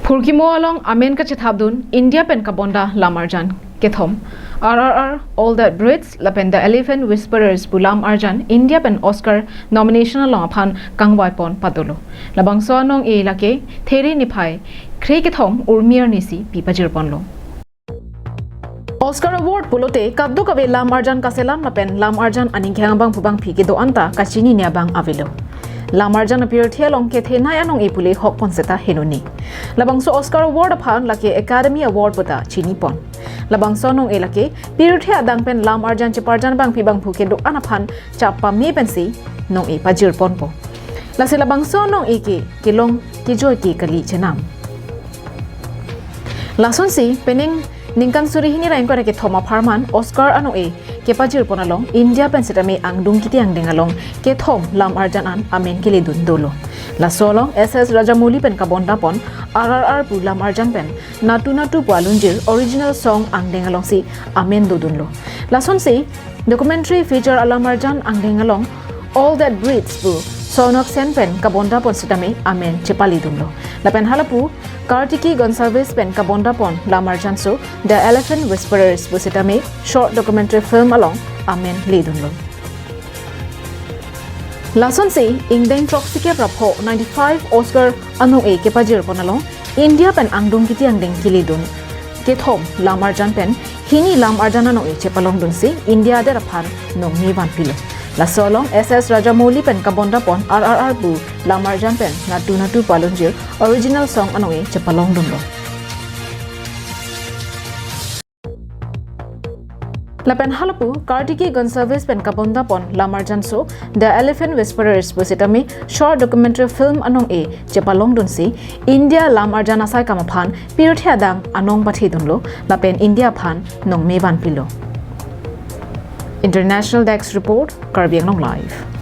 Phurkimo along amen ka chithabdun India pen kabonda lamarjan kethom RRR all that breeds lapen the elephant whisperers bulam arjan India pen Oscar nomination along upon kangwai pon padolo labang so anong e lake theri niphai khre kethom urmier nisi pipajir ponlo Oscar award pulote kaddu kabe lam arjan kaselam lapen lam arjan aninghang bang pubang phike do anta kachini nia bang avilo Lamarjan pirthe long kethe na anong ipule hok ponseta henuni labangso Oscar award aphan lake Academy award bota chini pon labangso nong elake pirthe adang pen lamarjan cheparjan bang pibang phuke do anaphan chappa me pensi nong e pajir pon po lase labangso nong eke kilong kijoy ki kali chenam lason si pening ningkang suri hini rain ko ke thoma farman Oscar ano e ke pajir ponalong India pensitame ang dungkiti ang dengalong ke thom lam arjan an amen kile dundolo la solong SS Rajamouli pen kabonda pon RRR pu lam arjan pen natu pualunjir original song ang dengalong si amen dudunlo la son si documentary feature alam arjan ang dengalong all that breeds pu sonok sen pen kabonda pon sitame amen chepali dunlo la pen halapu Kartiki gun service pen kabonda pon lamarjan so the elephant whisperers busitame short documentary film along amen lidunlo lason se ingdeng troxike prapho 95 Oscar ano e ke pajir ponalong India pen angdung kiti angdeng kilidun ke thom lamarjan pen hini lam arjana no e chepalong dun se India der aphan no mi ban pilo La solong SS Rajamouli pen kabonda pon RRR bu lamarjan pen natu palunjir original song anoe chepalong dunlo Lapen halapu Kartiki gun service pen kabonda pon lamarjan so the elephant whisperers busitame short documentary film anong e chepalong dunsi India lamarjan asai kamaphan pirthe adang anong pathi dunlo lapen India phan nong meban pilo International Desk Report, Karbiang Live.